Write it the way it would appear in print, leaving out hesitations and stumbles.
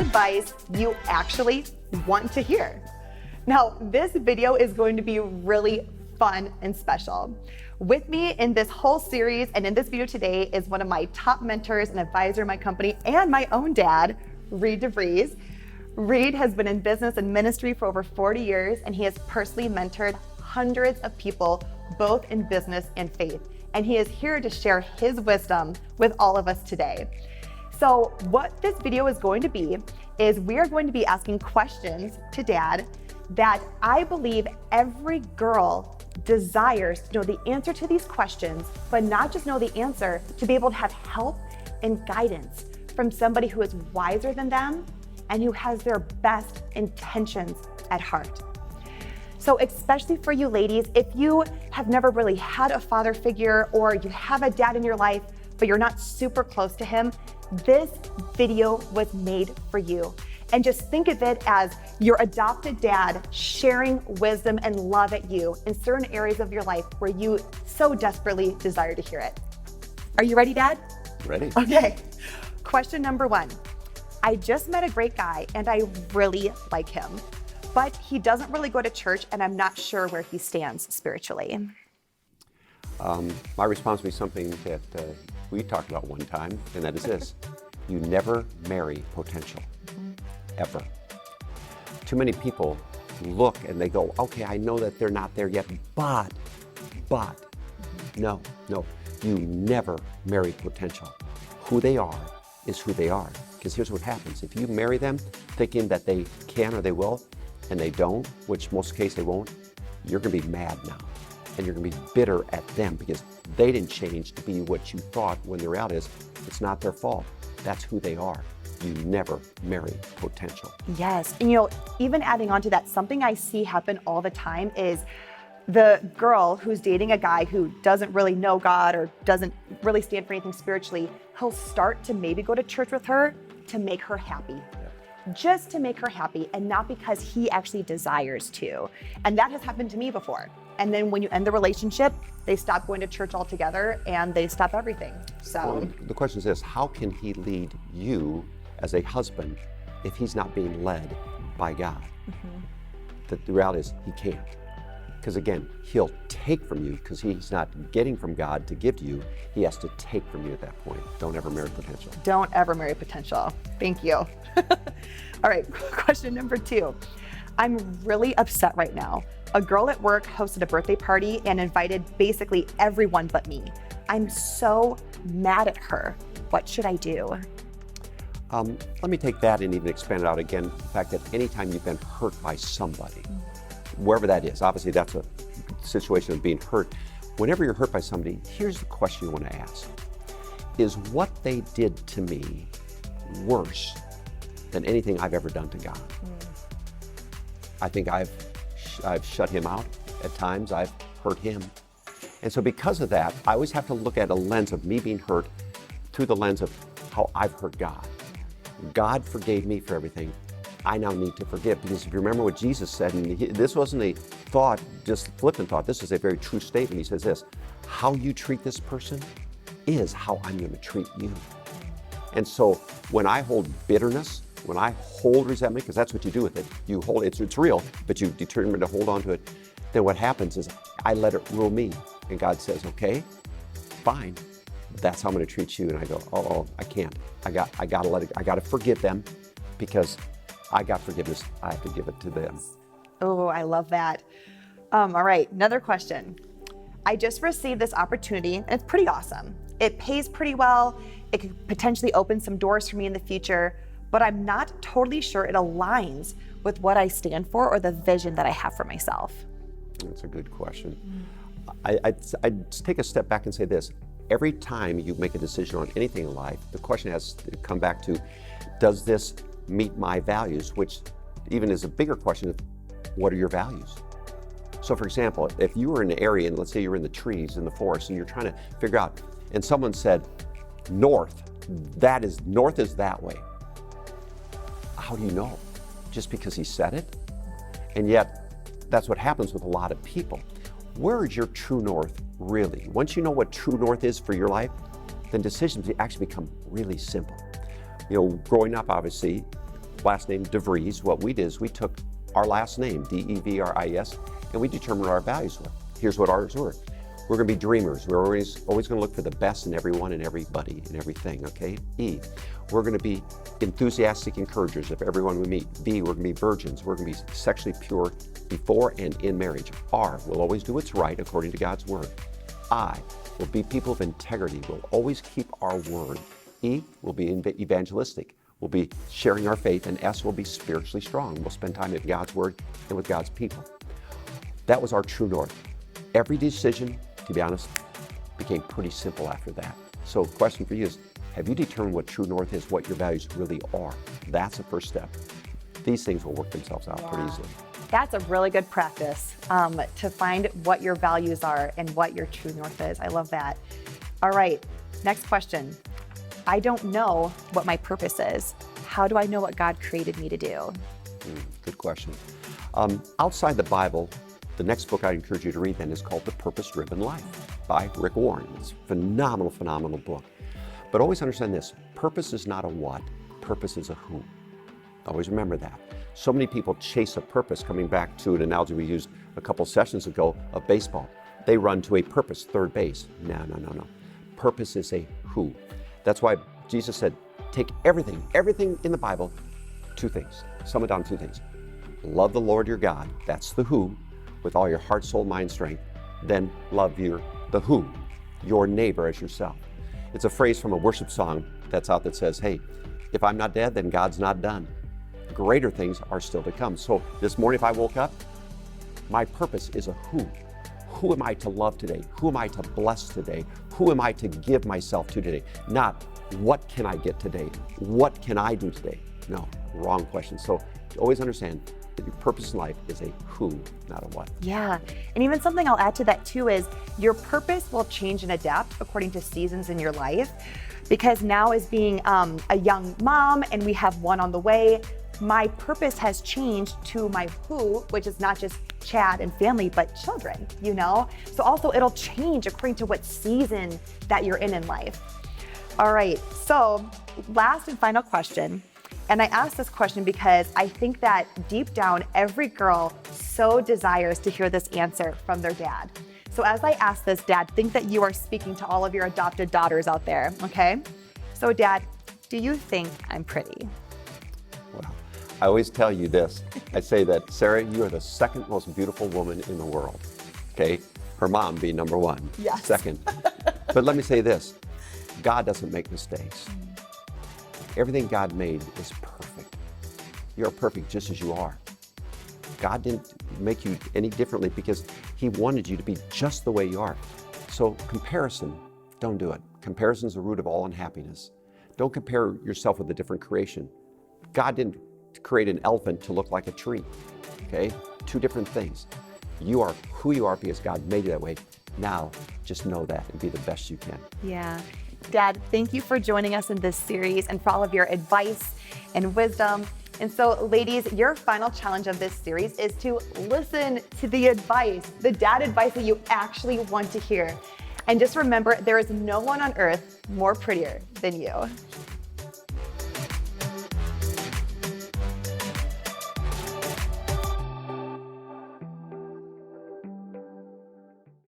advice you actually want to hear. Now, this video is going to be really fun and special. With me in this whole series and in this video today is one of my top mentors and advisor in my company and my own dad, Reed DeVries. Reed has been in business and ministry for over 40 years, and he has personally mentored hundreds of people, both in business and faith. And he is here to share his wisdom with all of us today. So what this video is going to be is we are going to be asking questions to Dad that I believe every girl desires to know the answer to these questions, but not just know the answer, to be able to have help and guidance from somebody who is wiser than them and who has their best intentions at heart. So especially for you ladies, if you have never really had a father figure or you have a dad in your life, but you're not super close to him, this video was made for you. And just think of it as your adopted dad sharing wisdom and love at you in certain areas of your life where you so desperately desire to hear it. Are you ready, Dad? Ready. Okay. Question number 1. I just met a great guy and I really like him, but he doesn't really go to church and I'm not sure where he stands spiritually. My response would be something that we talked about one time, and that is this: you never marry potential, ever. Too many people look and they go, okay, I know that they're not there yet, but, no, you never marry potential. Who they are is who they are. Because here's what happens. If you marry them thinking that they can or they will, and they don't, which most cases they won't, you're gonna be mad now. And you're gonna be bitter at them because they didn't change to be what you thought, when the reality is, it's not their fault. That's who they are. You never marry potential. Yes, and even adding on to that, something I see happen all the time is the girl who's dating a guy who doesn't really know God or doesn't really stand for anything spiritually, he'll start to maybe go to church with her to make her happy. Just to make her happy, and not because he actually desires to. And that has happened to me before. And then when you end the relationship, they stop going to church altogether and they stop everything. So well, the question is this: how can he lead you as a husband if he's not being led by God? The reality is he can't. Because again, he'll take from you because he's not getting from God to give to you. He has to take from you at that point. Don't ever marry potential. Don't ever marry potential. Thank you. All right, question number 2. I'm really upset right now. A girl at work hosted a birthday party and invited basically everyone but me. I'm so mad at her. What should I do? Let me take that and even expand it out again. The fact that anytime you've been hurt by somebody, wherever that is, obviously that's a situation of being hurt. Whenever you're hurt by somebody, here's the question you want to ask. Is what they did to me worse than anything I've ever done to God? I think I've shut him out at times. I've hurt him. And so because of that, I always have to look at a lens of me being hurt through the lens of how I've hurt God. God forgave me for everything. I now need to forgive. Because if you remember what Jesus said, and this wasn't a thought, just flippant thought, this is a very true statement. He says this: how you treat this person is how I'm going to treat you. And so when I hold bitterness, when I hold resentment, because that's what you do with it, you hold it, it's real, but you determine to hold on to it, then what happens is I let it rule me. And God says, okay, fine, that's how I'm going to treat you. And I go, oh, I can't. I got to let it, I got to forgive them, because I got forgiveness, I have to give it to them. Oh, I love that. All right, another question. I just received this opportunity and it's pretty awesome. It pays pretty well. It could potentially open some doors for me in the future, but I'm not totally sure it aligns with what I stand for or the vision that I have for myself. That's a good question. I'd take a step back and say this: every time you make a decision on anything in life, the question has to come back to, does this meet my values? Which even is a bigger question of, what are your values? So for example, if you were in an area, and let's say you're in the trees in the forest and you're trying to figure out, and someone said, north is that way. How do you know? Just because he said it? And yet, that's what happens with a lot of people. Where is your true north really? Once you know what true north is for your life, then decisions actually become really simple. You know, growing up, obviously, last name DeVries. What we did is we took our last name, D-E-V-R-I-S, and we determined what our values were. Here's what ours were. We're going to be dreamers. We're always going to look for the best in everyone and everybody and everything, okay? E, we're going to be enthusiastic encouragers of everyone we meet. V, we're going to be virgins. We're going to be sexually pure before and in marriage. R, we'll always do what's right according to God's word. I, we'll be people of integrity. We'll always keep our word. E, we'll be evangelistic. We'll be sharing our faith. And S, we'll be spiritually strong. We'll spend time in God's word and with God's people. That was our true north. Every decision, to be honest, became pretty simple after that. So the question for you is, have you determined what true north is, what your values really are? That's the first step. These things will work themselves out pretty easily. That's a really good practice to find what your values are and what your true north is. I love that. All right, next question. I don't know what my purpose is. How do I know what God created me to do? Good question. Outside the Bible, the next book I encourage you to read then is called The Purpose-Driven Life by Rick Warren. It's a phenomenal, phenomenal book. But always understand this, purpose is not a what, purpose is a who. Always remember that. So many people chase a purpose, coming back to an analogy we used a couple sessions ago of baseball. They run to a purpose, third base. No. Purpose is a who. That's why Jesus said, take everything in the Bible, two things. Sum it down to two things. Love the Lord your God, that's the who, with all your heart, soul, mind, strength. Then love the who, your neighbor as yourself. It's a phrase from a worship song that's out that says, hey, if I'm not dead, then God's not done. Greater things are still to come. So this morning, if I woke up, my purpose is a who. Who am I to love today? Who am I to bless today? Who am I to give myself to today? Not what can I get today? What can I do today? No, wrong question. So always understand that your purpose in life is a who, not a what. Yeah, and even something I'll add to that too is your purpose will change and adapt according to seasons in your life. Because now as being a young mom and we have one on the way, my purpose has changed to my who, which is not just Chad and family, but children, you know? So also it'll change according to what season that you're in life. All right, so last and final question. And I asked this question because I think that deep down, every girl so desires to hear this answer from their dad. So as I ask this, Dad, think that you are speaking to all of your adopted daughters out there, okay? So Dad, do you think I'm pretty? Well, I always tell you this. I say that, Sarah, you are the second most beautiful woman in the world, okay? Her mom being number one, yes. Second. But let me say this, God doesn't make mistakes. Everything God made is perfect. You're perfect just as you are. God didn't make you any differently because He wanted you to be just the way you are. So comparison, don't do it. Comparison is the root of all unhappiness. Don't compare yourself with a different creation. God didn't create an elephant to look like a tree, okay? Two different things. You are who you are because God made you that way. Now, just know that and be the best you can. Yeah. Dad, thank you for joining us in this series and for all of your advice and wisdom. And so, ladies, your final challenge of this series is to listen to the advice, the dad advice that you actually want to hear. And just remember, there is no one on earth more prettier than you.